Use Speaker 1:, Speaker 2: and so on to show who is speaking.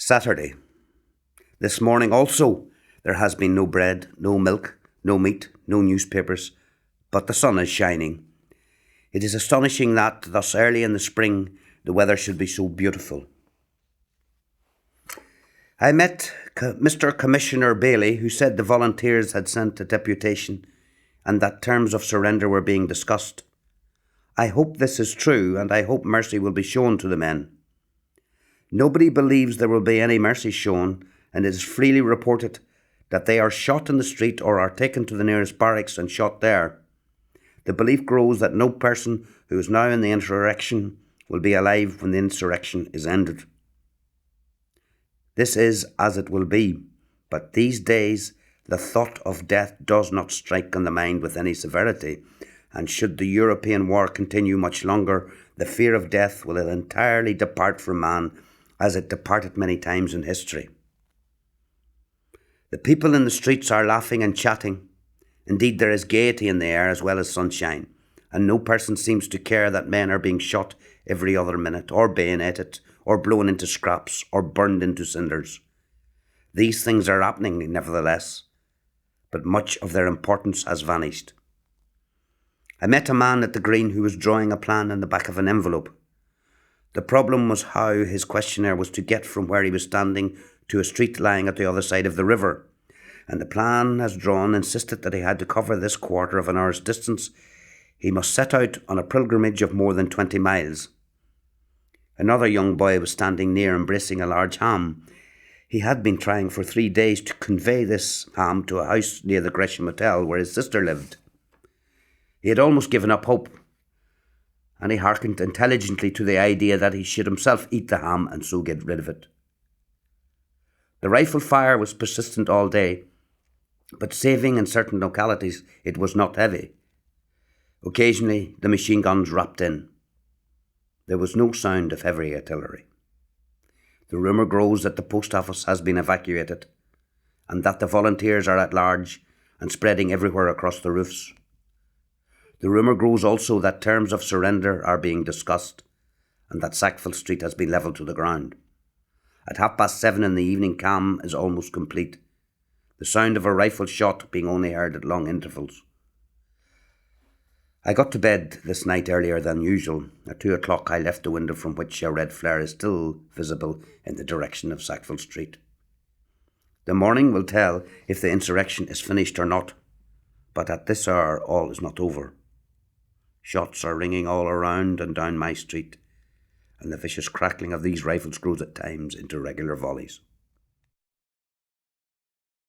Speaker 1: Saturday. This morning also there has been no bread, no milk, no meat, no newspapers, but the sun is shining. It is astonishing that, thus early in the spring, the weather should be so beautiful. I met Mr. Commissioner Bailey, who said the volunteers had sent a deputation and that terms of surrender were being discussed. I hope this is true, and I hope mercy will be shown to the men. Nobody believes there will be any mercy shown, and it is freely reported that they are shot in the street or are taken to the nearest barracks and shot there. The belief grows that no person who is now in the insurrection will be alive when the insurrection is ended. This is as it will be, but these days the thought of death does not strike on the mind with any severity, and should the European war continue much longer, the fear of death will entirely depart from man, as it departed many times in history. The people in the streets are laughing and chatting. Indeed, there is gaiety in the air as well as sunshine, and no person seems to care that men are being shot every other minute, or bayoneted, or blown into scraps, or burned into cinders. These things are happening, nevertheless, but much of their importance has vanished. I met a man at the Green who was drawing a plan in the back of an envelope. The problem was how his questionnaire was to get from where he was standing to a street lying at the other side of the river, and the plan as drawn insisted that he had to cover this quarter of an hour's distance. He must set out on a pilgrimage of more than 20 miles. Another young boy was standing near, embracing a large ham. He had been trying for 3 days to convey this ham to a house near the Gresham Hotel where his sister lived. He had almost given up hope, and he hearkened intelligently to the idea that he should himself eat the ham and so get rid of it. The rifle fire was persistent all day, but saving in certain localities, it was not heavy. Occasionally, the machine guns rapped in. There was no sound of heavy artillery. The rumour grows that the post office has been evacuated, and that the volunteers are at large and spreading everywhere across the roofs. The rumour grows also that terms of surrender are being discussed, and that Sackville Street has been levelled to the ground. At 7:30 in the evening, calm is almost complete, the sound of a rifle shot being only heard at long intervals. I got to bed this night earlier than usual. At 2 o'clock I left the window from which a red flare is still visible in the direction of Sackville Street. The morning will tell if the insurrection is finished or not, but at this hour all is not over. Shots are ringing all around and down my street, and the vicious crackling of these rifles grows at times into regular volleys.